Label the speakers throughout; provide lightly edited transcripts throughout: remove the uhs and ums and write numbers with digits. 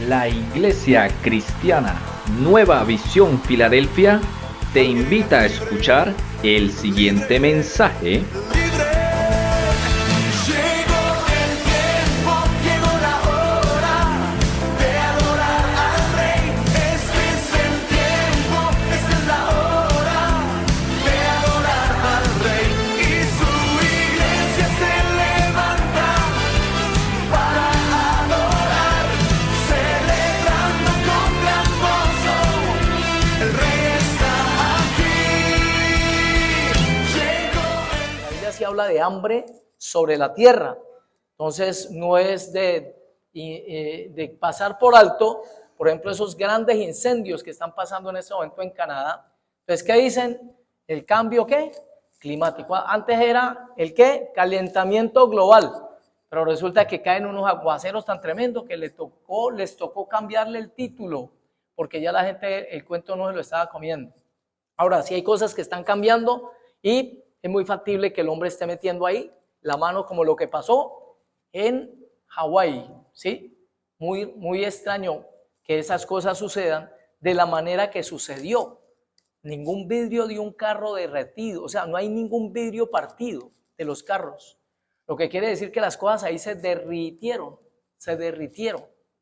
Speaker 1: La Iglesia Cristiana Nueva Visión Filadelfia te invita a escuchar el siguiente mensaje.
Speaker 2: Habla de hambre sobre la tierra. Entonces no es de pasar por alto, por ejemplo, esos grandes incendios que están pasando en este momento en Canadá. Entonces, ¿qué dicen? El cambio, ¿qué? Climático. Antes era el ¿qué? Calentamiento global, pero resulta que caen unos aguaceros tan tremendos que les tocó cambiarle el título, porque ya la gente el cuento no se lo estaba comiendo. Ahora, sí hay cosas que están cambiando y es muy factible que el hombre esté metiendo ahí la mano, como lo que pasó en Hawái, ¿sí? Muy extraño que esas cosas sucedan de la manera que sucedió. Ningún vidrio de un carro derretido, o sea, no hay ningún vidrio partido de los carros. Lo que quiere decir que las cosas ahí se derritieron,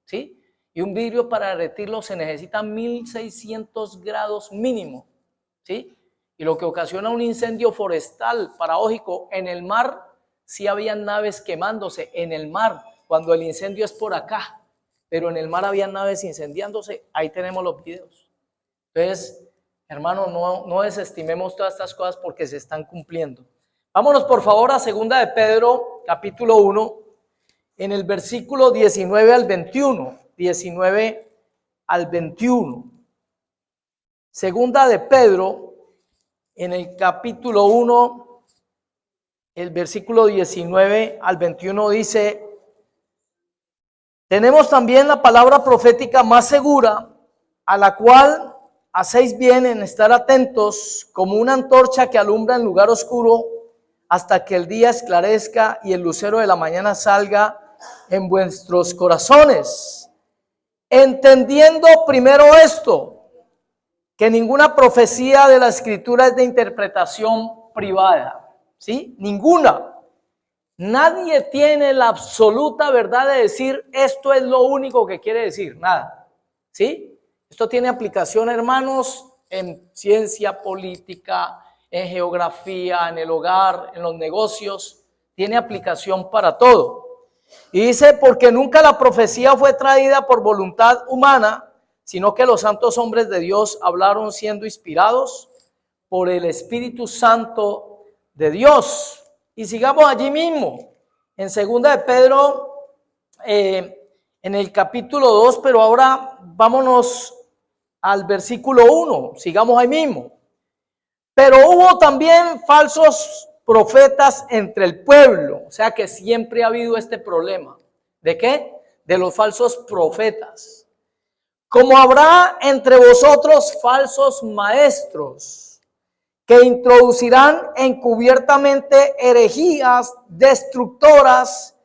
Speaker 2: ¿sí? Y un vidrio para derretirlo se necesita 1600 grados mínimo, ¿sí? Y lo que ocasiona un incendio forestal paradójico en el mar, sí habían naves quemándose en el mar, cuando el incendio es por acá, pero en el mar habían naves incendiándose, ahí tenemos los videos. Entonces, hermano, no desestimemos todas estas cosas porque se están cumpliendo. Vámonos por favor a 2 de Pedro, capítulo 1, en el versículo 19 al 21, 19 al 21. 2 de Pedro, en el capítulo 1, el versículo 19 al 21 dice: tenemos también la palabra profética más segura, a la cual hacéis bien en estar atentos, como una antorcha que alumbra en lugar oscuro, hasta que el día esclarezca y el lucero de la mañana salga en vuestros corazones. Entendiendo primero esto, que ninguna profecía de la Escritura es de interpretación privada, ¿sí? Ninguna. Nadie tiene la absoluta verdad de decir esto es lo único que quiere decir, nada, ¿sí? Esto tiene aplicación, hermanos, en ciencia política, en geografía, en el hogar, en los negocios, tiene aplicación para todo. Y dice, porque nunca la profecía fue traída por voluntad humana, sino que los santos hombres de Dios hablaron siendo inspirados por el Espíritu Santo de Dios. Y sigamos allí mismo, en 2 de Pedro, en el capítulo 2, pero ahora vámonos al versículo 1, sigamos ahí mismo. Pero hubo también falsos profetas entre el pueblo, o sea que siempre ha habido este problema. ¿De qué? De los falsos profetas. Como habrá entre vosotros falsos maestros que introducirán encubiertamente herejías destructoras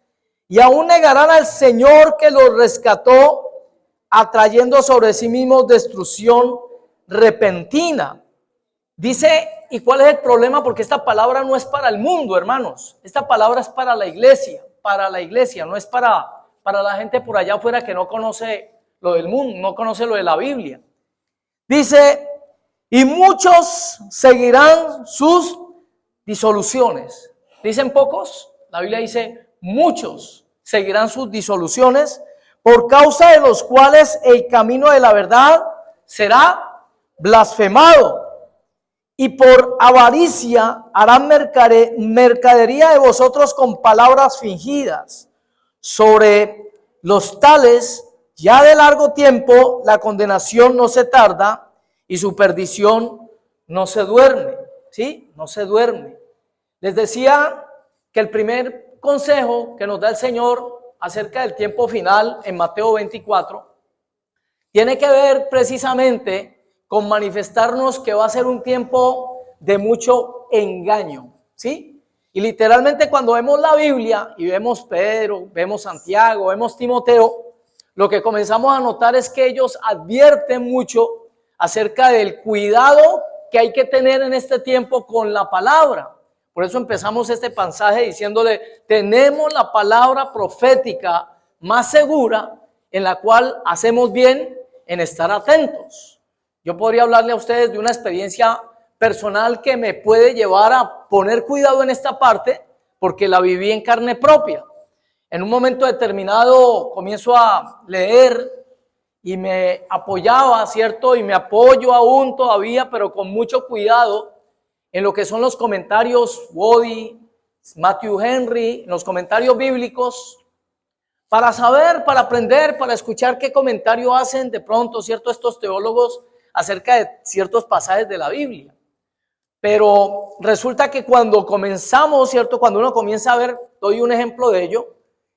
Speaker 2: y aún negarán al Señor que los rescató, atrayendo sobre sí mismos destrucción repentina. Dice, ¿y cuál es el problema? Porque esta palabra no es para el mundo, hermanos. Esta palabra es para la iglesia, no es para la gente por allá afuera que no conoce lo del mundo, no conoce lo de la Biblia. Dice, y muchos seguirán sus disoluciones. ¿Dicen pocos? La Biblia dice, muchos seguirán sus disoluciones, por causa de los cuales el camino de la verdad será blasfemado. Y por avaricia harán mercadería de vosotros con palabras fingidas. Sobre los tales, ya de largo tiempo, la condenación no se tarda y su perdición no se duerme, ¿sí? No se duerme. Les decía que el primer consejo que nos da el Señor acerca del tiempo final en Mateo 24 tiene que ver precisamente con manifestarnos que va a ser un tiempo de mucho engaño, ¿sí? Y literalmente cuando vemos la Biblia y vemos Pedro, vemos Santiago, vemos Timoteo, lo que comenzamos a notar es que ellos advierten mucho acerca del cuidado que hay que tener en este tiempo con la palabra. Por eso empezamos este pasaje diciéndole, tenemos la palabra profética más segura en la cual hacemos bien en estar atentos. Yo podría hablarle a ustedes de una experiencia personal que me puede llevar a poner cuidado en esta parte porque la viví en carne propia. En un momento determinado comienzo a leer y me apoyaba, ¿cierto? Y me apoyo aún todavía, pero con mucho cuidado en lo que son los comentarios Woody, Matthew Henry, los comentarios bíblicos, para saber, para aprender, para escuchar qué comentario hacen de pronto, ¿cierto? Estos teólogos acerca de ciertos pasajes de la Biblia. Pero resulta que cuando comenzamos, ¿cierto? Cuando uno comienza a ver, doy un ejemplo de ello,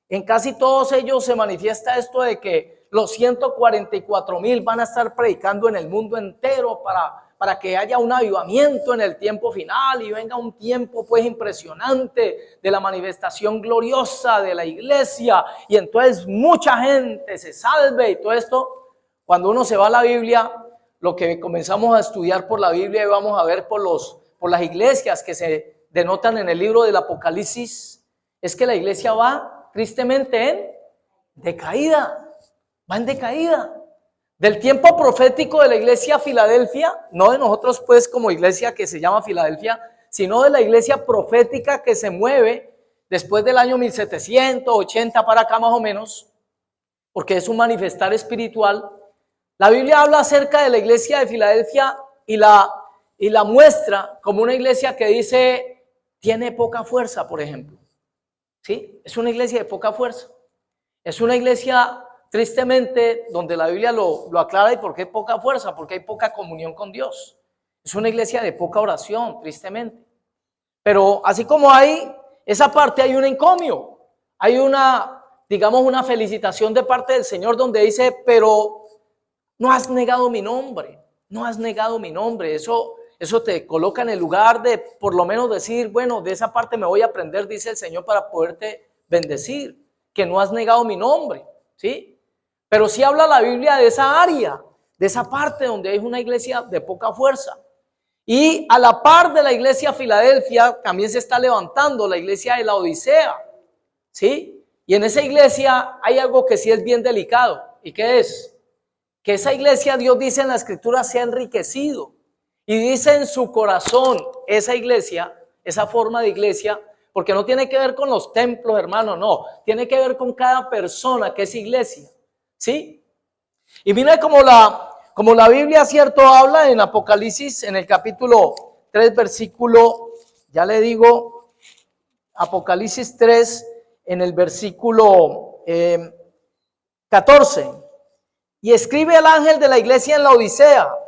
Speaker 2: en casi todos ellos se manifiesta esto de que los 144,000 van a estar predicando en el mundo entero para que haya un avivamiento en el tiempo final y venga un tiempo pues impresionante de la manifestación gloriosa de la iglesia y entonces mucha gente se salve y todo esto. Cuando uno se va a la Biblia, lo que comenzamos a estudiar por la Biblia y vamos a ver por las iglesias que se denotan en el libro del Apocalipsis, es que la iglesia va tristemente en decaída, va en decaída. Del tiempo profético de la iglesia Filadelfia, no de nosotros pues como iglesia que se llama Filadelfia, sino de la iglesia profética que se mueve después del año 1780 para acá más o menos, porque es un manifestar espiritual. La Biblia habla acerca de la iglesia de Filadelfia y la muestra como una iglesia que dice tiene poca fuerza, por ejemplo. ¿Sí? Es una iglesia de poca fuerza. Es una iglesia, tristemente, donde la Biblia lo aclara. ¿Y por qué poca fuerza? Porque hay poca comunión con Dios. Es una iglesia de poca oración, tristemente. Pero así como hay esa parte, hay un encomio. Hay una felicitación de parte del Señor donde dice, pero no has negado mi nombre. No has negado mi nombre. Eso te coloca en el lugar de por lo menos decir, bueno, de esa parte me voy a aprender, dice el Señor, para poderte bendecir, que no has negado mi nombre, ¿sí? Pero sí habla la Biblia de esa área, de esa parte donde hay una iglesia de poca fuerza. Y a la par de la iglesia Filadelfia también se está levantando la iglesia de la Odisea, ¿sí? Y en esa iglesia hay algo que sí es bien delicado. ¿Y qué es? Que esa iglesia, Dios dice en la Escritura, se ha enriquecido. Y dice en su corazón esa iglesia, esa forma de iglesia, porque no tiene que ver con los templos, hermano, no. Tiene que ver con cada persona que es iglesia, ¿sí? Y mira como la Biblia, cierto, habla en Apocalipsis, en el capítulo 3, versículo, ya le digo, Apocalipsis 3, en el versículo 14. Y escribe al ángel de la iglesia en la Odisea.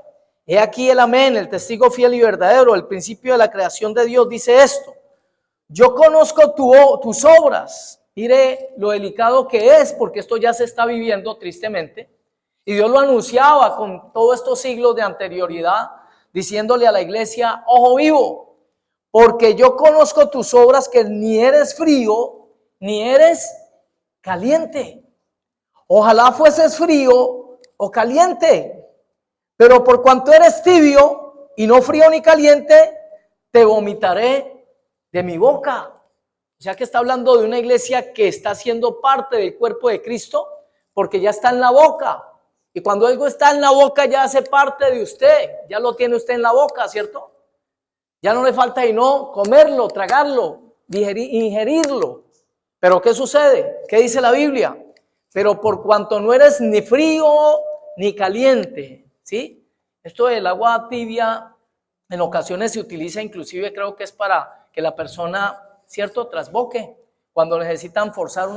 Speaker 2: He aquí el amén, el testigo fiel y verdadero, el principio de la creación de Dios, dice esto. Yo conozco tus obras. Mire lo delicado que es, porque esto ya se está viviendo tristemente. Y Dios lo anunciaba con todos estos siglos de anterioridad, diciéndole a la iglesia, ojo vivo, porque yo conozco tus obras, que ni eres frío, ni eres caliente. Ojalá fueses frío o caliente. Pero por cuanto eres tibio y no frío ni caliente, te vomitaré de mi boca. O sea que está hablando de una iglesia que está siendo parte del cuerpo de Cristo, porque ya está en la boca. Y cuando algo está en la boca ya hace parte de usted, ya lo tiene usted en la boca, ¿cierto? Ya no le falta sino comerlo, tragarlo, ingerirlo. Pero ¿qué sucede? ¿Qué dice la Biblia? Pero por cuanto no eres ni frío ni caliente, ¿sí? Esto del agua tibia en ocasiones se utiliza, inclusive creo que es para que la persona, ¿cierto?, trasboque. Cuando necesitan forzar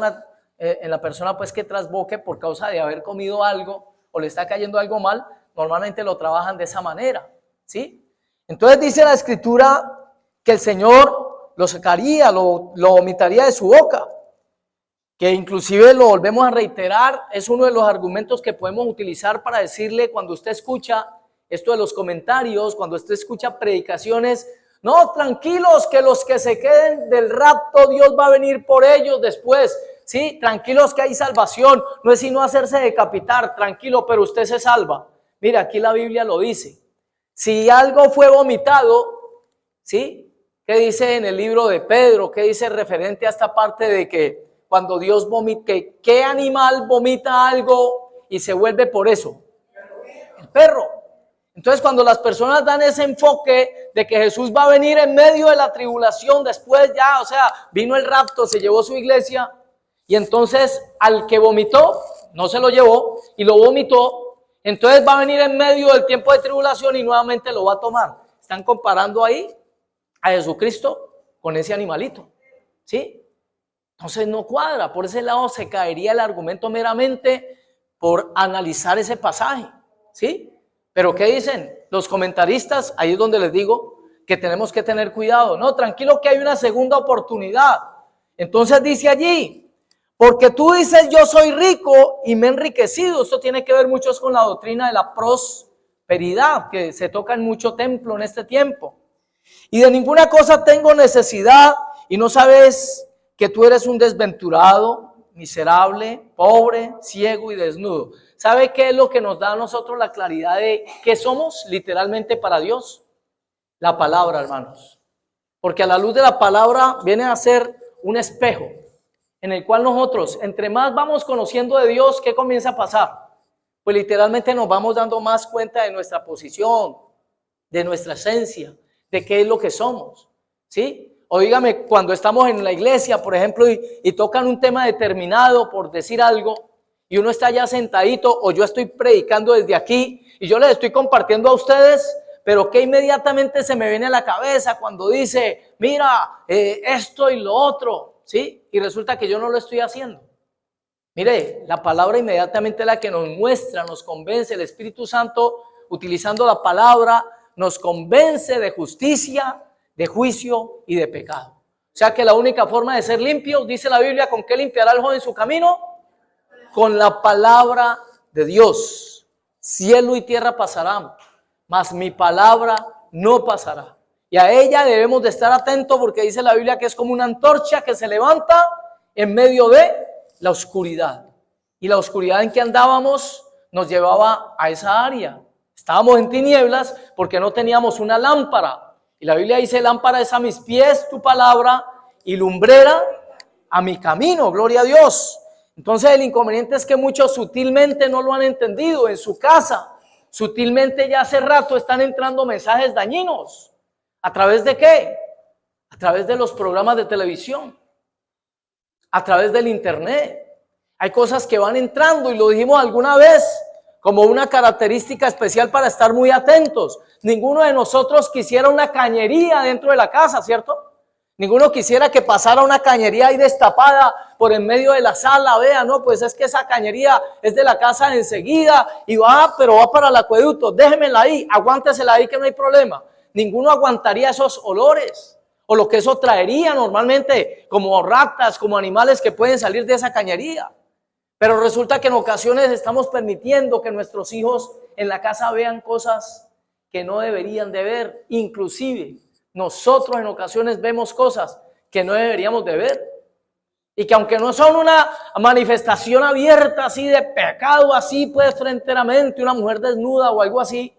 Speaker 2: en la persona pues que trasboque por causa de haber comido algo o le está cayendo algo mal, normalmente lo trabajan de esa manera, ¿sí? Entonces dice la Escritura que el Señor lo sacaría, lo vomitaría de su boca, que inclusive lo volvemos a reiterar, es uno de los argumentos que podemos utilizar para decirle cuando usted escucha esto de los comentarios, cuando usted escucha predicaciones, no, tranquilos, que los que se queden del rapto, Dios va a venir por ellos después. ¿sí? Tranquilos que hay salvación, no es sino hacerse decapitar, tranquilo, pero usted se salva. Mira, aquí la Biblia lo dice. Si algo fue vomitado, ¿sí? ¿Qué dice en el libro de Pedro? ¿Qué dice referente a esta parte de que cuando Dios vomita, qué animal vomita algo y se vuelve por eso? El perro. Entonces, cuando las personas dan ese enfoque de que Jesús va a venir en medio de la tribulación, después ya, o sea, vino el rapto, se llevó su iglesia, y entonces al que vomitó, no se lo llevó, y lo vomitó, entonces va a venir en medio del tiempo de tribulación y nuevamente lo va a tomar. Están comparando ahí a Jesucristo con ese animalito, ¿sí? Entonces no cuadra, por ese lado se caería el argumento meramente por analizar ese pasaje, ¿sí? Pero ¿qué dicen los comentaristas? Ahí es donde les digo que tenemos que tener cuidado. No, tranquilo que hay una segunda oportunidad. Entonces dice allí, porque tú dices yo soy rico y me he enriquecido. Esto tiene que ver mucho con la doctrina de la prosperidad que se toca en mucho templo en este tiempo. Y de ninguna cosa tengo necesidad y no sabes que tú eres un desventurado, miserable, pobre, ciego y desnudo. ¿Sabe qué es lo que nos da a nosotros la claridad de qué somos literalmente para Dios? La palabra, hermanos. Porque a la luz de la palabra viene a ser un espejo en el cual nosotros, entre más vamos conociendo de Dios, ¿qué comienza a pasar? Pues literalmente nos vamos dando más cuenta de nuestra posición, de nuestra esencia, de qué es lo que somos, ¿sí? O dígame, cuando estamos en la iglesia, por ejemplo, y tocan un tema determinado, por decir algo, y uno está ya sentadito, o yo estoy predicando desde aquí, y yo les estoy compartiendo a ustedes, pero que inmediatamente se me viene a la cabeza cuando dice, mira, esto y lo otro, ¿sí? Y resulta que yo no lo estoy haciendo. Mire, la palabra inmediatamente es la que nos muestra, nos convence, el Espíritu Santo, utilizando la palabra, nos convence de justicia, de juicio y de pecado. O sea que la única forma de ser limpios, dice la Biblia, ¿con qué limpiará el joven su camino? Con la palabra de Dios. Cielo y tierra pasarán, mas mi palabra no pasará. Y a ella debemos de estar atentos porque dice la Biblia que es como una antorcha que se levanta en medio de la oscuridad. Y la oscuridad en que andábamos nos llevaba a esa área. Estábamos en tinieblas porque no teníamos una lámpara. Y la Biblia dice, lámpara es a mis pies tu palabra y lumbrera a mi camino, gloria a Dios. Entonces el inconveniente es que muchos sutilmente no lo han entendido en su casa. Sutilmente ya hace rato están entrando mensajes dañinos. ¿A través de qué? A través de los programas de televisión, a través del internet. Hay cosas que van entrando y lo dijimos alguna vez como una característica especial para estar muy atentos. Ninguno de nosotros quisiera una cañería dentro de la casa, ¿cierto? Ninguno quisiera que pasara una cañería ahí destapada por en medio de la sala. Vea, no, pues es que esa cañería es de la casa de enseguida y pero va para el acueducto. Déjemela ahí, aguántesela ahí que no hay problema. Ninguno aguantaría esos olores o lo que eso traería normalmente como ratas, como animales que pueden salir de esa cañería. Pero resulta que en ocasiones estamos permitiendo que nuestros hijos en la casa vean cosas que no deberían de ver. Inclusive nosotros en ocasiones vemos cosas que no deberíamos de ver. Y que aunque no son una manifestación abierta así de pecado, así pues fronteramente, una mujer desnuda o algo así.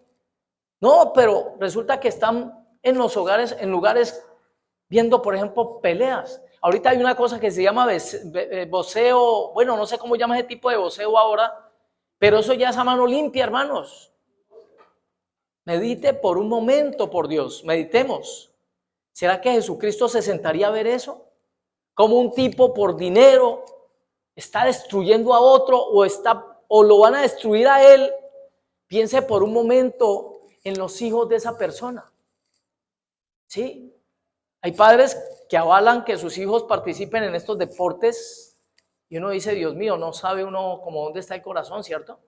Speaker 2: No, pero resulta que están en los hogares, en lugares viendo, por ejemplo, peleas. Ahorita hay una cosa que se llama voceo, bueno, no sé cómo llama ese tipo de voceo ahora, pero eso ya es a mano limpia, hermanos. Medite por un momento, por Dios, meditemos. ¿Será que Jesucristo se sentaría a ver eso? Como un tipo por dinero está destruyendo a otro o lo van a destruir a él. Piense por un momento en los hijos de esa persona. ¿Sí? Hay padres que avalan que sus hijos participen en estos deportes y uno dice, Dios mío, no sabe uno como dónde está el corazón, ¿cierto?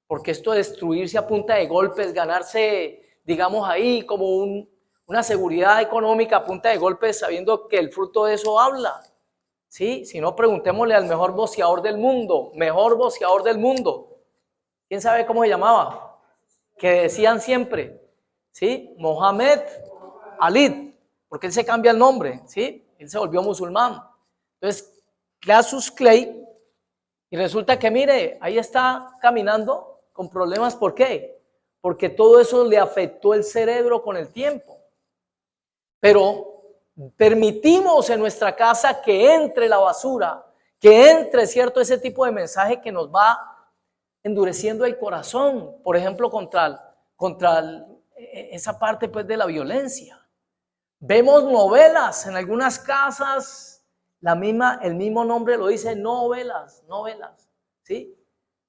Speaker 2: Porque esto de destruirse a punta de golpes, ganarse, digamos ahí, como una seguridad económica a punta de golpes, sabiendo que el fruto de eso habla. ¿Sí? Si no, preguntémosle al mejor boxeador del mundo, ¿Quién sabe cómo se llamaba? Que decían siempre, ¿sí? Mohamed Ali, porque él se cambia el nombre, ¿sí? Él se volvió musulmán. Entonces, Cassius Clay, y resulta que mire, ahí está caminando con problemas. ¿Por qué? Porque todo eso le afectó el cerebro con el tiempo. Pero permitimos en nuestra casa que entre la basura, que entre, ¿cierto?, ese tipo de mensaje que nos va endureciendo el corazón, por ejemplo, contra esa parte pues de la violencia. Vemos novelas en algunas casas, el mismo nombre lo dice, novelas, ¿sí?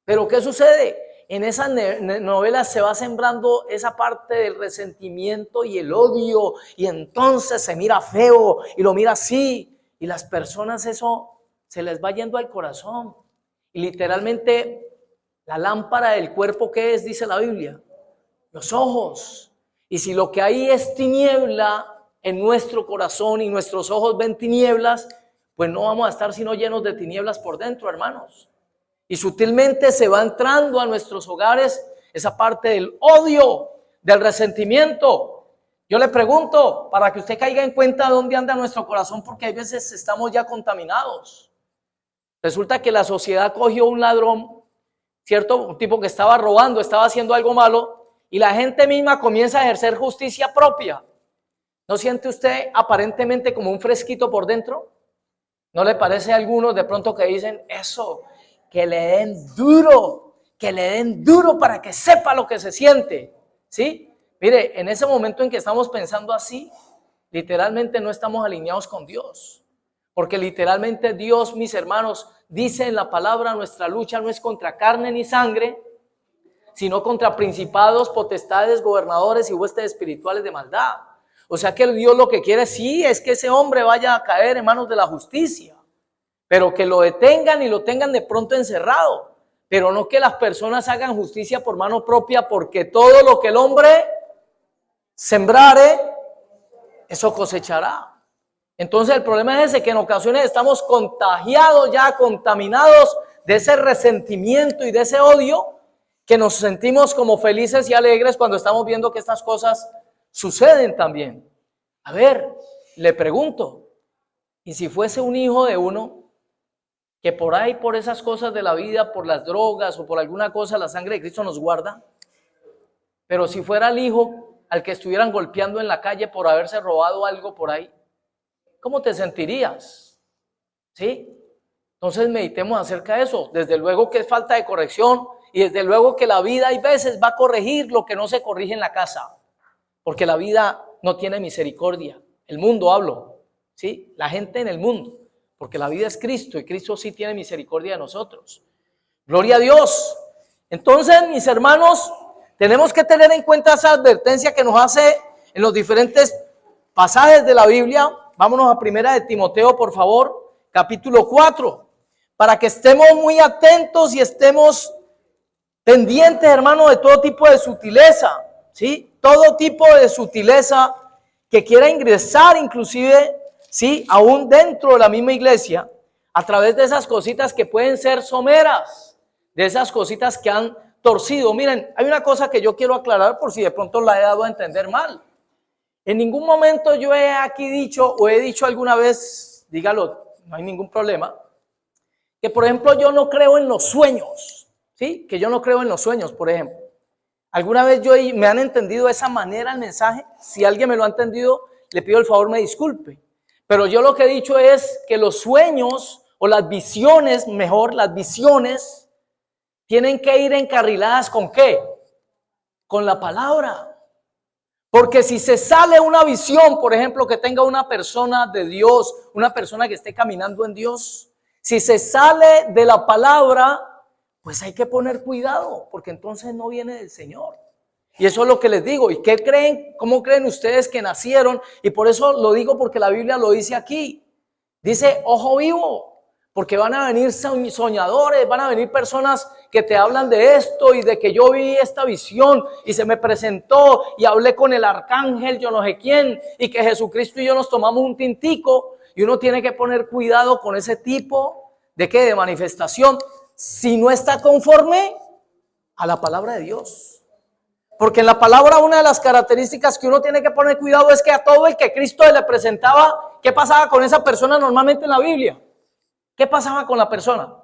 Speaker 2: Pero ¿qué sucede? En esas novelas se va sembrando esa parte del resentimiento y el odio, y entonces se mira feo y lo mira así, y las personas eso se les va yendo al corazón. Y literalmente la lámpara del cuerpo, ¿qué es? Dice la Biblia, los ojos. Y si lo que hay es tiniebla en nuestro corazón y nuestros ojos ven tinieblas, pues no vamos a estar sino llenos de tinieblas por dentro, hermanos. Y sutilmente se va entrando a nuestros hogares esa parte del odio, del resentimiento. Yo le pregunto, para que usted caiga en cuenta dónde anda nuestro corazón, porque hay veces estamos ya contaminados. Resulta que la sociedad cogió un ladrón, ¿cierto? Un tipo que estaba robando, estaba haciendo algo malo, y la gente misma comienza a ejercer justicia propia. ¿No siente usted aparentemente como un fresquito por dentro? ¿No le parece a algunos de pronto que dicen eso? Que le den duro para que sepa lo que se siente, ¿sí? Mire, en ese momento en que estamos pensando así, literalmente no estamos alineados con Dios, porque literalmente Dios, mis hermanos, dice en la palabra, nuestra lucha no es contra carne ni sangre, sino contra principados, potestades, gobernadores y huestes espirituales de maldad. O sea que Dios lo que quiere sí es que ese hombre vaya a caer en manos de la justicia, pero que lo detengan y lo tengan de pronto encerrado, pero no que las personas hagan justicia por mano propia, porque todo lo que el hombre sembrare, eso cosechará. Entonces el problema es ese, que en ocasiones estamos contagiados ya, contaminados de ese resentimiento y de ese odio, que nos sentimos como felices y alegres cuando estamos viendo que estas cosas suceden también. A ver, le pregunto, ¿y si fuese un hijo de uno que por ahí, por esas cosas de la vida, por las drogas o por alguna cosa, la sangre de Cristo nos guarda? Pero si fuera el hijo al que estuvieran golpeando en la calle por haberse robado algo por ahí, ¿cómo te sentirías? ¿Sí? Entonces meditemos acerca de eso. Desde luego que es falta de corrección, y desde luego que la vida hay veces va a corregir lo que no se corrige en la casa, porque la vida no tiene misericordia. El mundo hablo, ¿sí? La gente en el mundo, porque la vida es Cristo y Cristo sí tiene misericordia de nosotros. Gloria a Dios. Entonces, mis hermanos, tenemos que tener en cuenta esa advertencia que nos hace en los diferentes pasajes de la Biblia. Vámonos a Primera de Timoteo, por favor, capítulo 4, para que estemos muy atentos y estemos pendientes, hermanos, de todo tipo de sutileza, ¿sí? Todo tipo de sutileza que quiera ingresar inclusive, ¿sí?, aún dentro de la misma iglesia, a través de esas cositas que pueden ser someras, de esas cositas que han torcido. Miren, hay una cosa que yo quiero aclarar por si de pronto la he dado a entender mal. En ningún momento yo he aquí dicho o he dicho alguna vez, dígalo, no hay ningún problema, que por ejemplo yo no creo en los sueños, ¿sí? Que yo no creo en los sueños, por ejemplo. ¿Alguna vez me han entendido de esa manera el mensaje? Si alguien me lo ha entendido, le pido el favor me disculpe. Pero yo lo que he dicho es que los sueños o las visiones, mejor, las visiones tienen que ir encarriladas ¿con qué? Con la palabra. Porque si se sale una visión, por ejemplo, que tenga una persona de Dios, una persona que esté caminando en Dios, si se sale de la palabra, pues hay que poner cuidado, porque entonces no viene del Señor. Y eso es lo que les digo. ¿Y qué creen? ¿Cómo creen ustedes que nacieron? Y por eso lo digo, porque la Biblia lo dice aquí. Dice, ojo vivo, porque van a venir soñadores, van a venir personas que te hablan de esto y de que yo vi esta visión y se me presentó y hablé con el arcángel, yo no sé quién, y que Jesucristo y yo nos tomamos un tintico. Y uno tiene que poner cuidado con ese tipo de ¿qué? De manifestación, si no está conforme a la palabra de Dios. Porque en la palabra una de las características que uno tiene que poner cuidado es que a todo el que Cristo le presentaba, ¿qué pasaba con esa persona normalmente en la Biblia? ¿qué pasaba con la persona?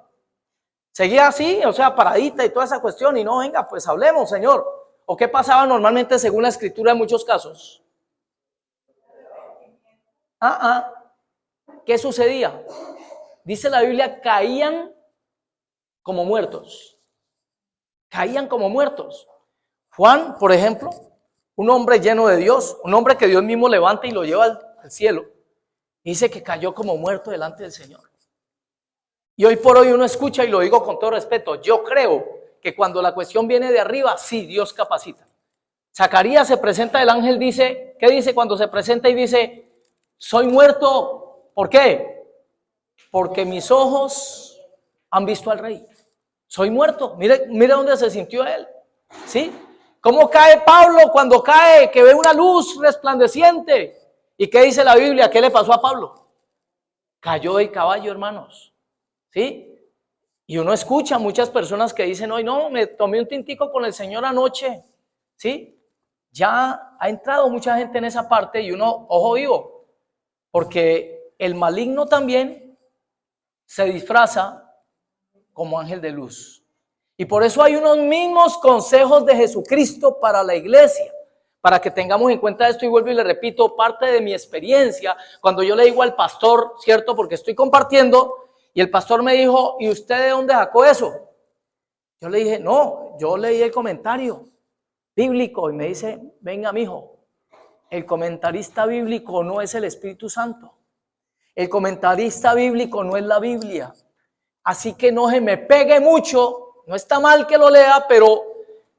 Speaker 2: ¿Seguía así, o sea, paradita y toda esa cuestión? Y no, venga, pues hablemos, Señor. ¿O qué pasaba normalmente según la Escritura en muchos casos? ¿Qué sucedía? Dice la Biblia, caían como muertos. Caían como muertos. Juan, por ejemplo, un hombre lleno de Dios, un hombre que Dios mismo levanta y lo lleva al cielo, dice que cayó como muerto delante del Señor. Y hoy por hoy uno escucha, y lo digo con todo respeto, yo creo que cuando la cuestión viene de arriba, sí, Dios capacita. Zacarías se presenta, el ángel dice, ¿qué dice cuando se presenta y dice, soy muerto? ¿Por qué? Porque mis ojos han visto al rey. Soy muerto. Mire dónde se sintió él. ¿Sí? ¿Cómo cae Pablo cuando cae? Que ve una luz resplandeciente. ¿Y qué dice la Biblia? ¿Qué le pasó a Pablo? Cayó del caballo, hermanos. ¿Sí? Y uno escucha a muchas personas que dicen, hoy no, me tomé un tintico con el Señor anoche. ¿Sí? Ya ha entrado mucha gente en esa parte y uno, ojo vivo, porque el maligno también se disfraza como ángel de luz. Y por eso hay unos mismos consejos de Jesucristo para la iglesia, para que tengamos en cuenta esto. Y vuelvo y le repito, parte de mi experiencia, cuando yo le digo al pastor, ¿cierto? Porque estoy compartiendo, y el pastor me dijo, ¿y usted de dónde sacó eso? Yo le dije, no, yo leí el comentario bíblico, y me dice, venga mijo, el comentarista bíblico no es el Espíritu Santo, el comentarista bíblico no es la Biblia, así que no se me pegue mucho, no está mal que lo lea, pero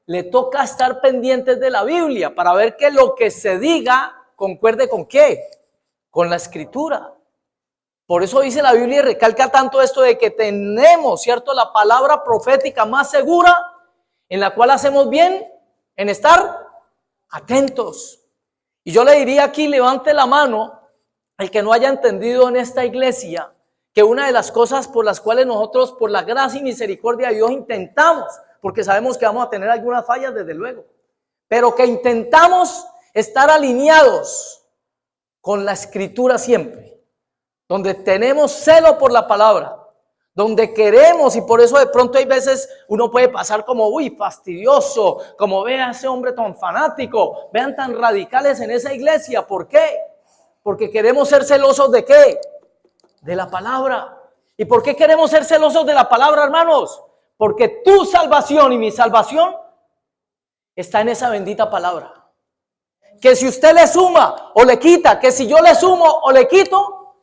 Speaker 2: le toca estar pendientes de la Biblia para ver que lo que se diga concuerde con qué, con la Escritura. Por eso dice la Biblia y recalca tanto esto de que tenemos, ¿cierto?, la palabra profética más segura, en la cual hacemos bien en estar atentos. Y yo le diría aquí, levante la mano el que no haya entendido en esta iglesia que una de las cosas por las cuales nosotros, por la gracia y misericordia de Dios, intentamos, porque sabemos que vamos a tener algunas fallas desde luego, pero que intentamos estar alineados con la Escritura siempre, donde tenemos celo por la palabra, donde queremos, y por eso de pronto hay veces uno puede pasar como, uy, fastidioso, como ve a ese hombre tan fanático, vean tan radicales en esa iglesia. ¿Por qué? Porque queremos ser celosos ¿de qué? De la palabra. ¿Y por qué queremos ser celosos de la palabra, hermanos? Porque tu salvación y mi salvación está en esa bendita palabra. Que si usted le suma o le quita, que si yo le sumo o le quito,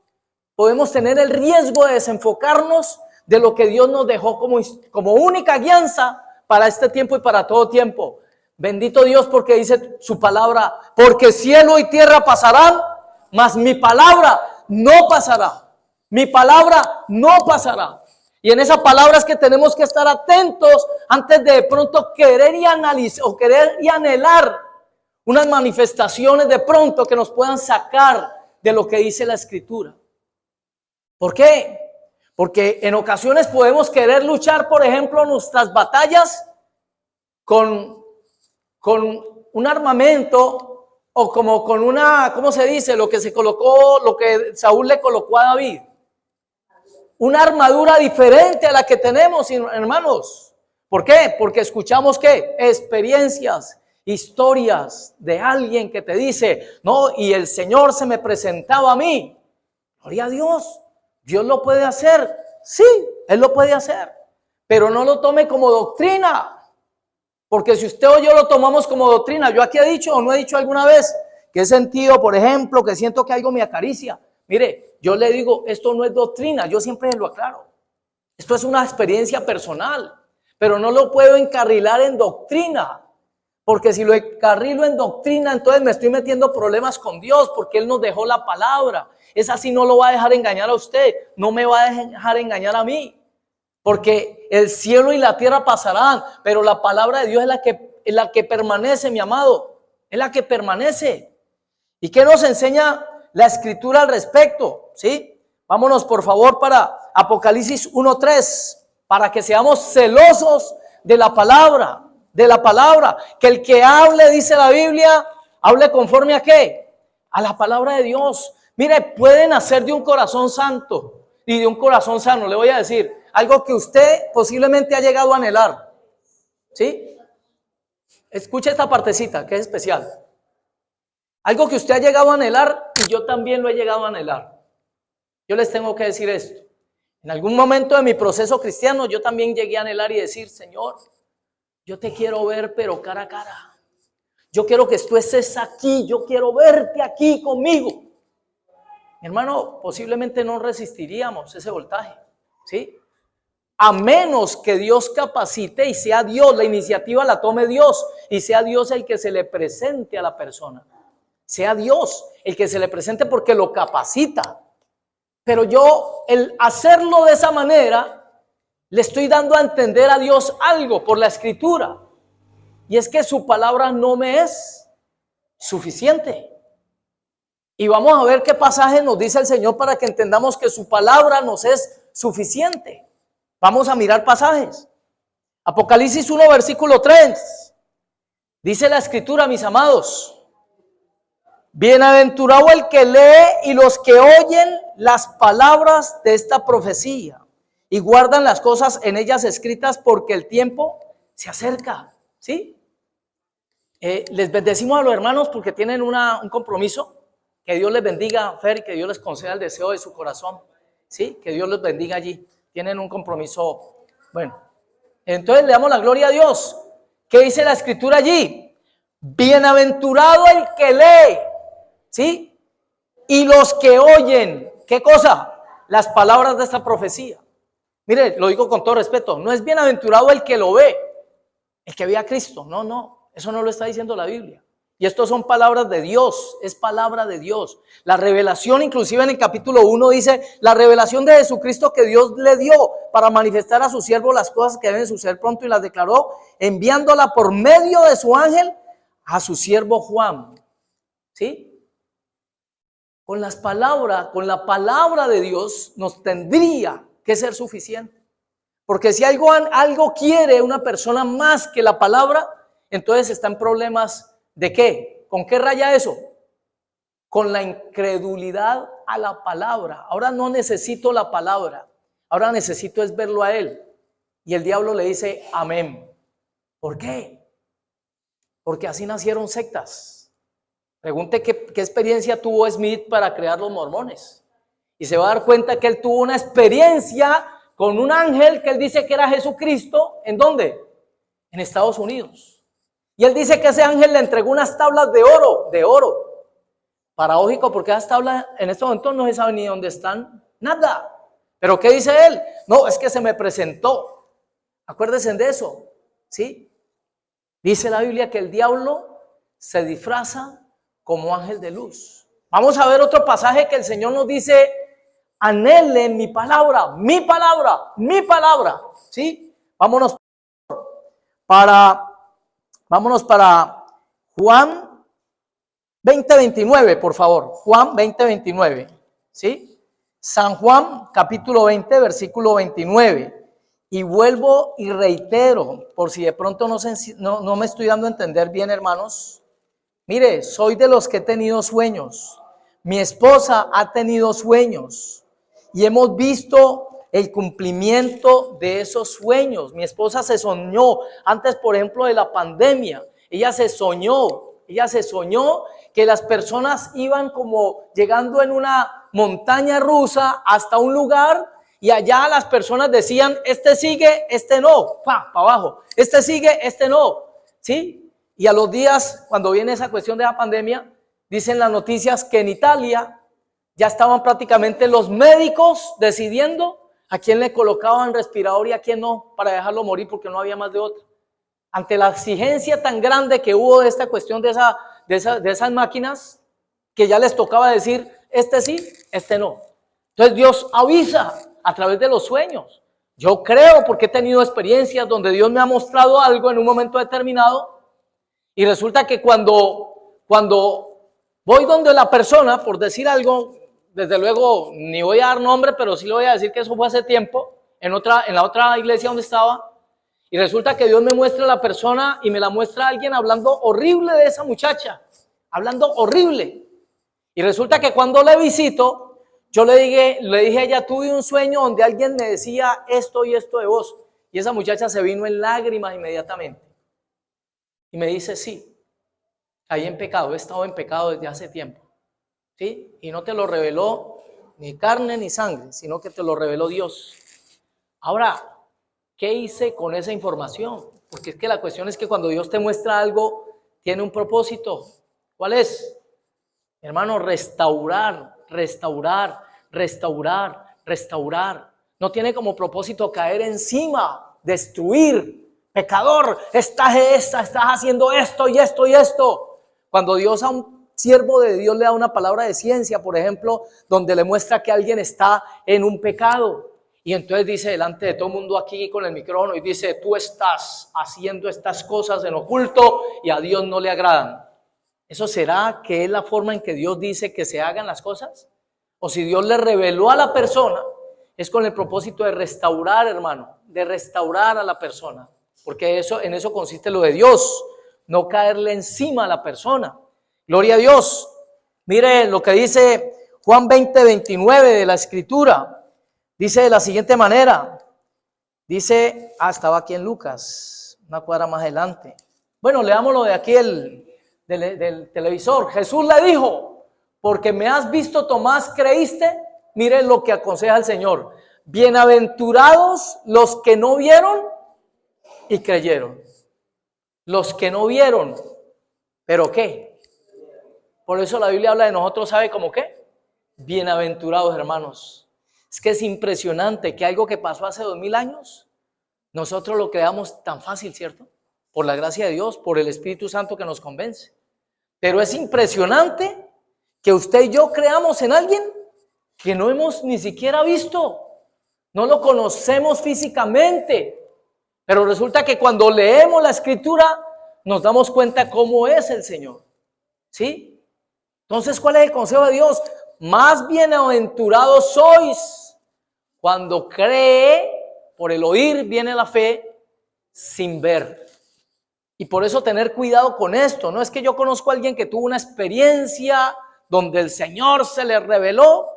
Speaker 2: podemos tener el riesgo de desenfocarnos de lo que Dios nos dejó como única guianza para este tiempo y para todo tiempo. Bendito Dios, porque dice su palabra, porque cielo y tierra pasarán, mas mi palabra no pasará. Mi palabra no pasará. Y en esa palabra es que tenemos que estar atentos antes de pronto querer y analizar o querer y anhelar unas manifestaciones de pronto que nos puedan sacar de lo que dice la Escritura. ¿Por qué? Porque en ocasiones podemos querer luchar, por ejemplo, nuestras batallas con un armamento o como con una, ¿cómo se dice? Lo que se colocó, lo que Saúl le colocó a David. Una armadura diferente a la que tenemos, hermanos. ¿Por qué? Porque escuchamos ¿qué? Experiencias, historias de alguien que te dice, no, y el Señor se me presentaba a mí. Gloria a Dios. Dios lo puede hacer, sí, Él lo puede hacer, pero no lo tome como doctrina, porque si usted o yo lo tomamos como doctrina, yo aquí he dicho o no he dicho alguna vez que he sentido, por ejemplo, que siento que algo me acaricia. Mire, yo le digo, esto no es doctrina, yo siempre lo aclaro, esto es una experiencia personal, pero no lo puedo encarrilar en doctrina, porque si lo encarrilo en doctrina, entonces me estoy metiendo problemas con Dios, porque Él nos dejó la palabra. Es así, no lo va a dejar engañar a usted, no me va a dejar engañar a mí, porque el cielo y la tierra pasarán, pero la palabra de Dios es la que permanece, mi amado, es la que permanece. ¿Y qué nos enseña la Escritura al respecto? ¿Sí? Vámonos por favor para Apocalipsis 1:3, para que seamos celosos de la palabra, que el que hable, dice la Biblia, hable conforme a ¿qué? A la palabra de Dios. Mire, puede nacer de un corazón santo. y de un corazón sano, le voy a decir algo que usted posiblemente ha llegado a anhelar. ¿Sí? Escuche esta partecita que es especial. Algo que usted ha llegado a anhelar y yo también lo he llegado a anhelar. Yo les tengo que decir esto. En algún momento de mi proceso cristiano yo también llegué a anhelar y decir, Señor, yo te quiero ver pero cara a cara. Yo quiero que tú estés aquí, yo quiero verte aquí conmigo. Mi hermano, posiblemente no resistiríamos ese voltaje, ¿sí? A menos que Dios capacite y sea Dios, la iniciativa la tome Dios y sea Dios el que se le presente a la persona. Sea Dios el que se le presente porque lo capacita. Pero yo, el hacerlo de esa manera, le estoy dando a entender a Dios algo por la Escritura. Y es que su palabra no me es suficiente. Y vamos a ver qué pasaje nos dice el Señor para que entendamos que su palabra nos es suficiente. Vamos a mirar pasajes. Apocalipsis 1, versículo 3. Dice la Escritura, mis amados: bienaventurado el que lee y los que oyen las palabras de esta profecía y guardan las cosas en ellas escritas, porque el tiempo se acerca. ¿Sí? Les bendecimos a los hermanos porque tienen un compromiso. Que Dios les bendiga, Fer, y que Dios les conceda el deseo de su corazón. ¿Sí? Que Dios los bendiga allí. Tienen un compromiso. Bueno, entonces le damos la gloria a Dios. ¿Qué dice la Escritura allí? Bienaventurado el que lee, ¿sí? Y los que oyen, ¿qué cosa? Las palabras de esta profecía. Mire, lo digo con todo respeto, no es bienaventurado el que lo ve, el que ve a Cristo. No, no, eso no lo está diciendo la Biblia. Y esto son palabras de Dios, es palabra de Dios. La revelación, inclusive en el capítulo 1 dice, la revelación de Jesucristo que Dios le dio para manifestar a su siervo las cosas que deben suceder pronto, y las declaró enviándola por medio de su ángel a su siervo Juan. ¿Sí? Con las palabras, con la palabra de Dios nos tendría que ser suficiente. Porque si algo quiere una persona más que la palabra, entonces está en problemas. ¿De qué? ¿Con qué raya eso? Con la incredulidad a la palabra. Ahora no necesito la palabra, ahora necesito es verlo a Él. Y el diablo le dice amén. ¿Por qué? Porque así nacieron sectas. Pregunte qué experiencia tuvo Smith para crear los mormones. Y se va a dar cuenta que él tuvo una experiencia con un ángel que él dice que era Jesucristo. ¿En dónde? En Estados Unidos. Y él dice que ese ángel le entregó unas tablas de oro. Paradójico, porque esas tablas en este momento no se sabe ni dónde están, nada. Pero ¿qué dice él? No, es que se me presentó. Acuérdense de eso, ¿sí? Dice la Biblia que el diablo se disfraza como ángel de luz. Vamos a ver otro pasaje que el Señor nos dice, anhelen mi palabra, mi palabra, mi palabra, ¿sí? Vámonos para Juan 20:29, por favor. Juan 20:29, ¿sí? San Juan, capítulo 20, versículo 29. Y vuelvo y reitero, por si de pronto no me estoy dando a entender bien, hermanos. Mire, soy de los que he tenido sueños. Mi esposa ha tenido sueños. Y hemos visto el cumplimiento de esos sueños. Mi esposa se soñó, antes por ejemplo de la pandemia, ella se soñó que las personas iban como llegando en una montaña rusa hasta un lugar y allá las personas decían, este sigue, este no, para abajo, este sigue, este no, ¿sí? Y a los días, cuando viene esa cuestión de la pandemia, dicen las noticias que en Italia ya estaban prácticamente los médicos decidiendo a quién le colocaban respirador y a quién no, para dejarlo morir porque no había más de otro. Ante la exigencia tan grande que hubo de esta cuestión de esas máquinas, que ya les tocaba decir, este sí, este no. Entonces Dios avisa a través de los sueños. Yo creo, porque he tenido experiencias donde Dios me ha mostrado algo en un momento determinado, y resulta que cuando voy donde la persona, por decir algo, desde luego, ni voy a dar nombre, pero sí le voy a decir que eso fue hace tiempo, en la otra iglesia donde estaba, y resulta que Dios me muestra a la persona y me la muestra a alguien hablando horrible de esa muchacha, hablando horrible. Y resulta que cuando le visito, Yo le dije a ella, tuve un sueño donde alguien me decía esto y esto de vos. Y esa muchacha se vino en lágrimas inmediatamente. Y me dice, sí, caí en pecado, he estado en pecado desde hace tiempo. ¿Sí? Y no te lo reveló ni carne ni sangre, sino que te lo reveló Dios. Ahora, ¿qué hice con esa información? Porque es que la cuestión es que cuando Dios te muestra algo, tiene un propósito. ¿Cuál es? Hermano, restaurar. No tiene como propósito caer encima, destruir. Pecador, estás haciendo esto y esto y esto. Cuando Dios a un siervo de Dios le da una palabra de ciencia, por ejemplo, donde le muestra que alguien está en un pecado, y entonces dice delante de todo el mundo aquí con el micrófono y dice, tú estás haciendo estas cosas en oculto y a Dios no le agradan. ¿Eso será que es la forma en que Dios dice que se hagan las cosas? O si Dios le reveló a la persona, es con el propósito de restaurar, hermano, de restaurar a la persona. Porque en eso consiste lo de Dios, no caerle encima a la persona. Gloria a Dios. Mire lo que dice Juan 20:29 de la Escritura. Dice de la siguiente manera. Dice, estaba aquí en Lucas, una cuadra más adelante. Bueno, leámoslo de aquí del televisor. Jesús le dijo, porque me has visto, Tomás, creíste. Miren lo que aconseja el Señor. Bienaventurados los que no vieron y creyeron. Los que no vieron, ¿pero qué? Por eso la Biblia habla de nosotros, ¿sabe cómo qué? Bienaventurados, hermanos. Es que es impresionante que algo que pasó hace 2000 años, nosotros lo creamos tan fácil, ¿cierto? Por la gracia de Dios, por el Espíritu Santo que nos convence. Pero es impresionante que usted y yo creamos en alguien que no hemos ni siquiera visto. No lo conocemos físicamente. Pero resulta que cuando leemos la Escritura, nos damos cuenta cómo es el Señor. ¿Sí? Entonces, ¿cuál es el consejo de Dios? Más bienaventurados sois cuando cree, por el oír viene la fe, sin ver. Y por eso tener cuidado con esto. No es que yo conozco a alguien que tuvo una experiencia donde el Señor se le reveló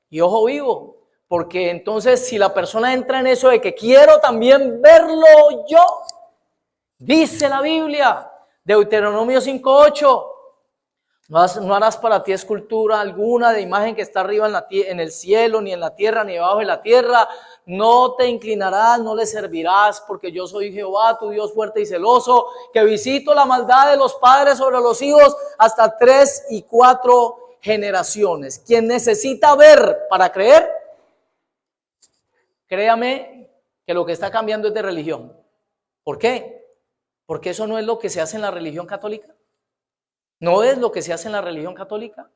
Speaker 2: y ojo vivo. Porque entonces si la persona entra en eso de que quiero también verlo yo, dice la Biblia, Deuteronomio 5:8, no harás para ti escultura alguna de imagen que está arriba en el cielo, ni en la tierra, ni debajo de la tierra. No te inclinarás, no le servirás, porque yo soy Jehová, tu Dios fuerte y celoso, que visito la maldad de los padres sobre los hijos hasta 3 y 4 generaciones. Quien necesita ver para creer, créame que lo que está cambiando es de religión. ¿Por qué? Porque eso no es lo que se hace en la religión católica. ¿No es lo que se hace en la religión católica?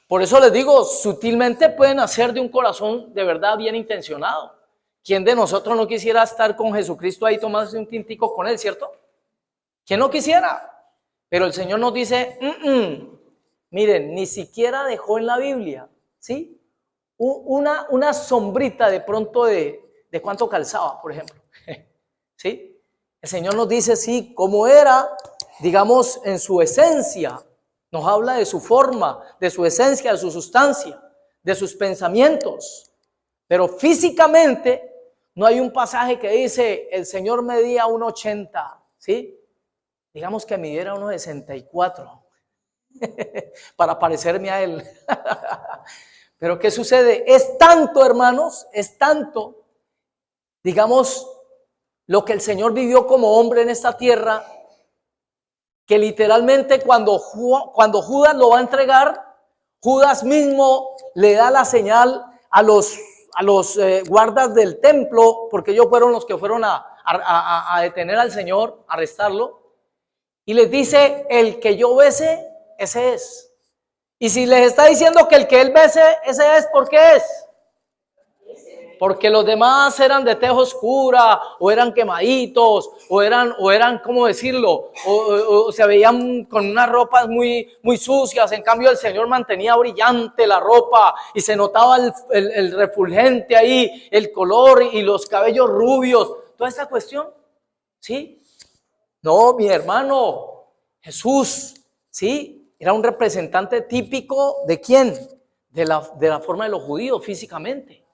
Speaker 2: Por eso les digo, sutilmente pueden hacer de un corazón de verdad bien intencionado. ¿Quién de nosotros no quisiera estar con Jesucristo ahí, tomarse un tintico con él, cierto? ¿Quién no quisiera? Pero el Señor nos dice, miren, ni siquiera dejó en la Biblia, ¿sí? Una sombrita de pronto de cuánto calzaba, por ejemplo. ¿Sí? El Señor nos dice, sí, cómo era, digamos, en su esencia. Nos habla de su forma, de su esencia, de su sustancia, de sus pensamientos. Pero físicamente no hay un pasaje que dice, el Señor medía 1,80, ¿sí? Digamos que midiera 1,64 para parecerme a Él. Pero ¿qué sucede? Es tanto, hermanos, es tanto, digamos, lo que el Señor vivió como hombre en esta tierra, que literalmente cuando Judas lo va a entregar, Judas mismo le da la señal a los guardas del templo, porque ellos fueron los que fueron a detener al Señor, a arrestarlo, y les dice, el que yo bese, ese es. Y si les está diciendo que el que él bese, ese es, ¿por qué es? Porque los demás eran de tez oscura, o eran quemaditos, o eran ¿cómo decirlo? O se veían con unas ropas muy sucias. En cambio el Señor mantenía brillante la ropa y se notaba el refulgente ahí, el color y los cabellos rubios. Toda esta cuestión, ¿sí? No, mi hermano, Jesús, ¿sí? Era un representante típico ¿de quién? de la forma de los judíos físicamente.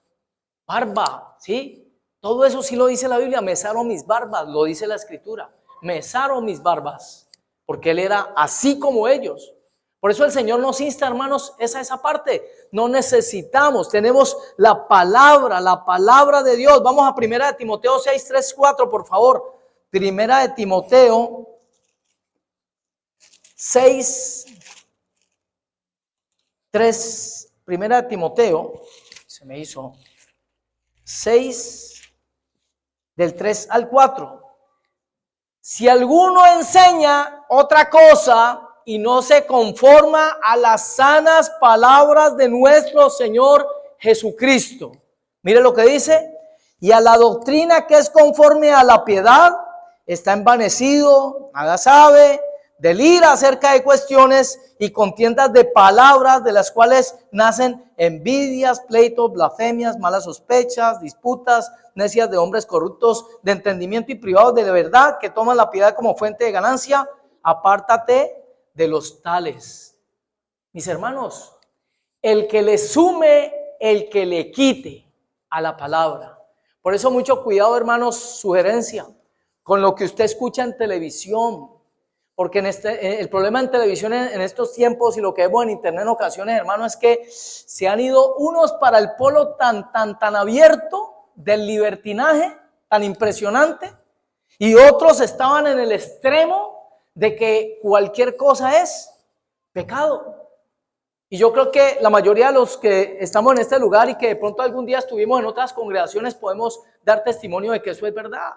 Speaker 2: Barba, ¿sí? Todo eso sí lo dice la Biblia. Mesaro mis barbas, lo dice la Escritura. Mesaro mis barbas, porque él era así como ellos. Por eso el Señor nos insta, hermanos, esa parte. No necesitamos, tenemos la palabra de Dios. Vamos a 1 de Timoteo 6, 3, 4, por favor. 1 de Timoteo 6, 3, 1 de Timoteo, se me hizo 6, del 3 al 4. Si alguno enseña otra cosa y no se conforma a las sanas palabras de nuestro Señor Jesucristo. Mire lo que dice. Y a la doctrina que es conforme a la piedad, está envanecido, nada sabe, delira acerca de cuestiones y contiendas de palabras, de las cuales nacen envidias, pleitos, blasfemias, malas sospechas, disputas, necias de hombres corruptos de entendimiento y privados de la verdad, que toman la piedad como fuente de ganancia. Apártate de los tales. Mis hermanos, el que le sume, el que le quite a la palabra. Por eso mucho cuidado, hermanos, sugerencia, con lo que usted escucha en televisión. Porque el problema en televisión en estos tiempos y lo que vemos en internet en ocasiones, hermano, es que se han ido unos para el polo tan abierto del libertinaje, tan impresionante, y otros estaban en el extremo de que cualquier cosa es pecado. Y yo creo que la mayoría de los que estamos en este lugar y que de pronto algún día estuvimos en otras congregaciones podemos dar testimonio de que eso es verdad.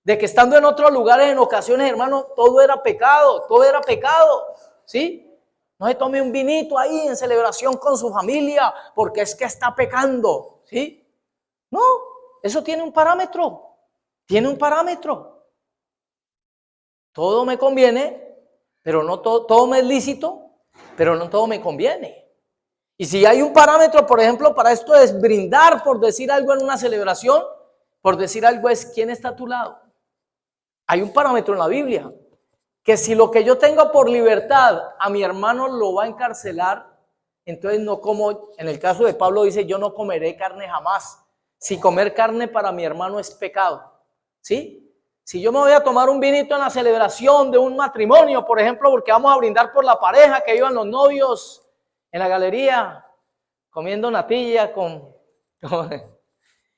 Speaker 2: De que estando en otros lugares en ocasiones, hermano, todo era pecado, ¿sí? No se tome un vinito ahí en celebración con su familia porque es que está pecando, ¿sí? No, eso tiene un parámetro, Todo me conviene, pero no todo me es lícito, pero no todo me conviene. Y si hay un parámetro, por ejemplo, para esto es brindar, por decir algo en una celebración, por decir algo es quién está a tu lado. Hay un parámetro en la Biblia, que si lo que yo tengo por libertad a mi hermano lo va a encarcelar, entonces no como, en el caso de Pablo dice, yo no comeré carne jamás. Si comer carne para mi hermano es pecado, ¿sí? Si yo me voy a tomar un vinito en la celebración de un matrimonio, por ejemplo, porque vamos a brindar por la pareja, que iban los novios en la galería, comiendo natilla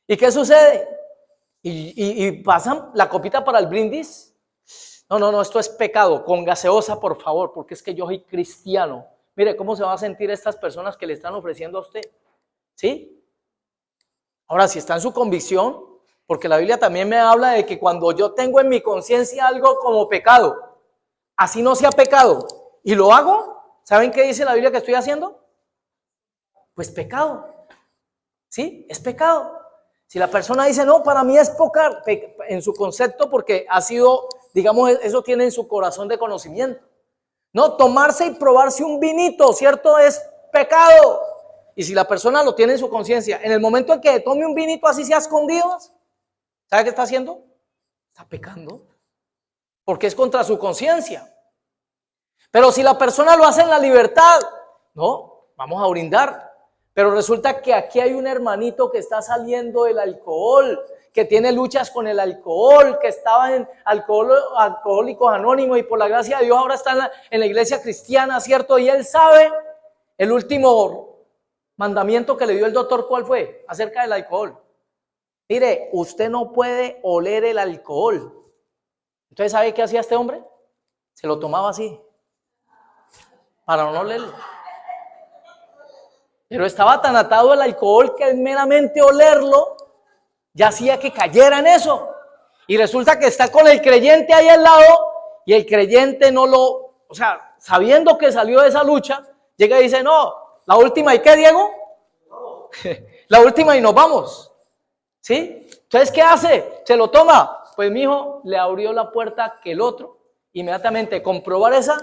Speaker 2: ¿Y qué sucede? Y pasan la copita para el brindis. No, esto es pecado. Con gaseosa, por favor, porque es que yo soy cristiano. Mire cómo se van a sentir estas personas que le están ofreciendo a usted, ¿sí? Ahora, si está en su convicción, porque la Biblia también me habla de que cuando yo tengo en mi conciencia algo como pecado, así no sea pecado, y lo hago, ¿saben qué dice la Biblia que estoy haciendo? Pues pecado, ¿sí? Es pecado. Si la persona dice, no, para mí es pecar, en su concepto, porque ha sido, digamos, eso tiene en su corazón de conocimiento. No, tomarse y probarse un vinito, ¿cierto? Es pecado. Y si la persona lo tiene en su conciencia, en el momento en que tome un vinito así sea escondidos, ¿sabe qué está haciendo? Está pecando. Porque es contra su conciencia. Pero si la persona lo hace en la libertad, no, vamos a brindar. Pero resulta que aquí hay un hermanito que está saliendo del alcohol, que tiene luchas con el alcohol, que estaba en Alcohólicos Anónimos y por la gracia de Dios ahora está en la iglesia cristiana, ¿cierto? Y él sabe el último mandamiento que le dio el doctor, ¿cuál fue? Acerca del alcohol. Mire, usted no puede oler el alcohol. Entonces, ¿sabe qué hacía este hombre? Se lo tomaba así, para no olerlo. Pero estaba tan atado al alcohol que meramente olerlo ya hacía que cayera en eso. Y resulta que está con el creyente ahí al lado y el creyente sabiendo que salió de esa lucha, llega y dice, no, la última, ¿y qué, Diego? La última y nos vamos. ¿Sí? Entonces, ¿qué hace? Se lo toma. Pues mi hijo le abrió la puerta que el otro, inmediatamente comprobar esa.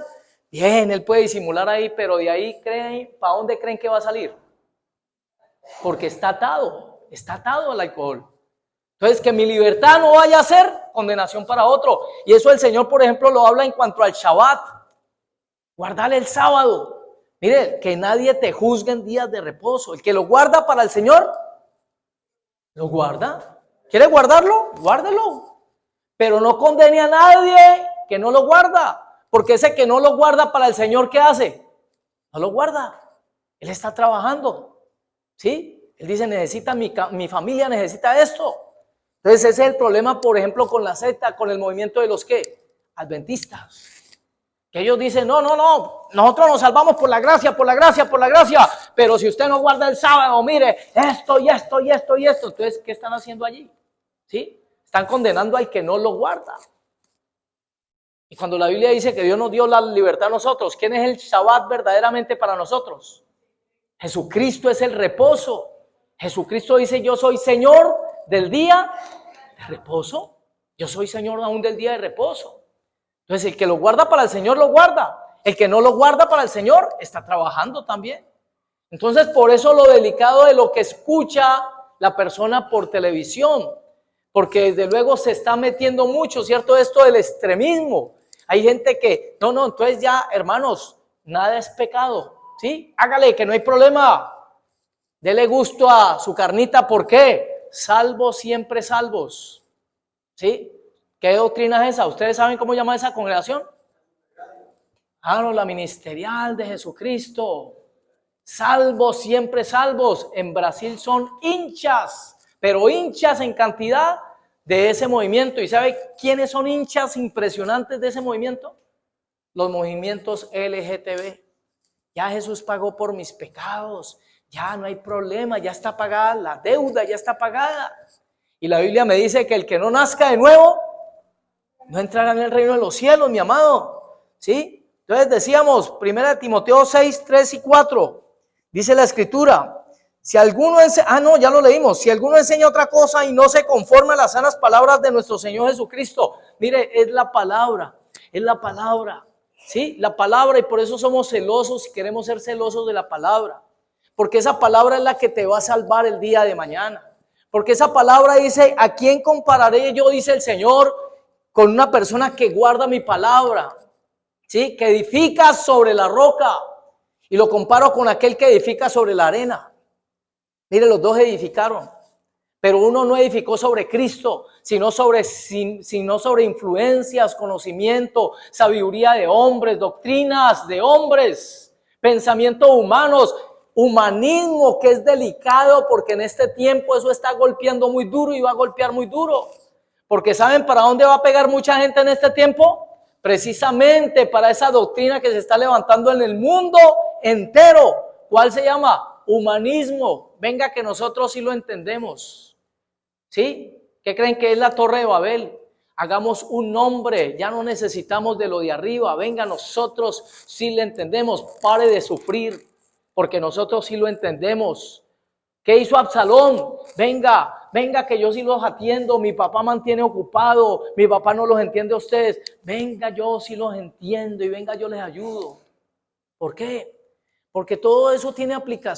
Speaker 2: Bien, él puede disimular ahí, pero de ahí ¿para dónde creen que va a salir? Porque está atado al alcohol. Entonces, que mi libertad no vaya a ser condenación para otro. Y eso el Señor, por ejemplo, lo habla en cuanto al Shabbat. Guardar el sábado. Mire, que nadie te juzgue en días de reposo. El que lo guarda para el Señor, lo guarda. ¿Quiere guardarlo? Guárdelo. Pero no condene a nadie que no lo guarda. Porque ese que no lo guarda para el Señor, ¿qué hace? No lo guarda. Él está trabajando. ¿Sí? Él dice, necesita mi familia necesita esto. Entonces ese es el problema, por ejemplo, con la secta, con el movimiento de los ¿qué? Adventistas. Que ellos dicen, no, nosotros nos salvamos por la gracia, pero si usted no guarda el sábado, mire, esto y esto y esto y esto, entonces, ¿qué están haciendo allí? ¿Sí? Están condenando al que no lo guarda. Y cuando la Biblia dice que Dios nos dio la libertad a nosotros, ¿quién es el Shabbat verdaderamente para nosotros? Jesucristo es el reposo. Jesucristo dice, yo soy Señor del día de reposo. Yo soy Señor aún del día de reposo. Entonces, el que lo guarda para el Señor, lo guarda. El que no lo guarda para el Señor, está trabajando también. Entonces, por eso lo delicado de lo que escucha la persona por televisión. Porque desde luego se está metiendo mucho, ¿cierto? Esto del extremismo. Hay gente que, no, entonces ya, hermanos, nada es pecado, ¿sí? Hágale, que no hay problema. Dele gusto a su carnita, ¿por qué? Salvos, siempre salvos, ¿sí? ¿Qué doctrina es esa? ¿Ustedes saben cómo llama esa congregación? No, la ministerial de Jesucristo. Salvos, siempre salvos. En Brasil son hinchas, pero hinchas en cantidad de ese movimiento. ¿Y sabe quiénes son hinchas impresionantes de ese movimiento? Los movimientos LGTB. Ya Jesús pagó por mis pecados. Ya no hay problema, ya está pagada la deuda, ya está pagada. Y la Biblia me dice que el que no nazca de nuevo no entrará en el reino de los cielos, mi amado. ¿Sí? Entonces decíamos, 1 Timoteo 6, 3 y 4, dice la Escritura, si alguno enseña, ya lo leímos, si alguno enseña otra cosa y no se conforma a las sanas palabras de nuestro Señor Jesucristo, mire, es la palabra, ¿sí? La palabra, y por eso somos celosos y queremos ser celosos de la palabra, porque esa palabra es la que te va a salvar el día de mañana, porque esa palabra dice, ¿a quién compararé yo, dice el Señor, con una persona que guarda mi palabra? ¿Sí? Que edifica sobre la roca. Y lo comparo con aquel que edifica sobre la arena. Mire, los dos edificaron. Pero uno no edificó sobre Cristo, sino sobre influencias, conocimiento, sabiduría de hombres, doctrinas de hombres, pensamientos humanos, humanismo, que es delicado porque en este tiempo eso está golpeando muy duro y va a golpear muy duro. Porque ¿saben para dónde va a pegar mucha gente en este tiempo? Precisamente para esa doctrina que se está levantando en el mundo entero. ¿Cuál se llama? Humanismo. Venga, que nosotros sí lo entendemos. ¿Sí? ¿Qué creen que es la Torre de Babel? Hagamos un nombre, ya no necesitamos de lo de arriba. Venga, nosotros sí le entendemos. Pare de sufrir, porque nosotros sí lo entendemos. ¿Qué hizo Absalón? Venga, que yo sí los atiendo. Mi papá mantiene ocupado. Mi papá no los entiende a ustedes. Venga, yo sí los entiendo y venga, yo les ayudo. ¿Por qué? Porque todo eso tiene aplicación.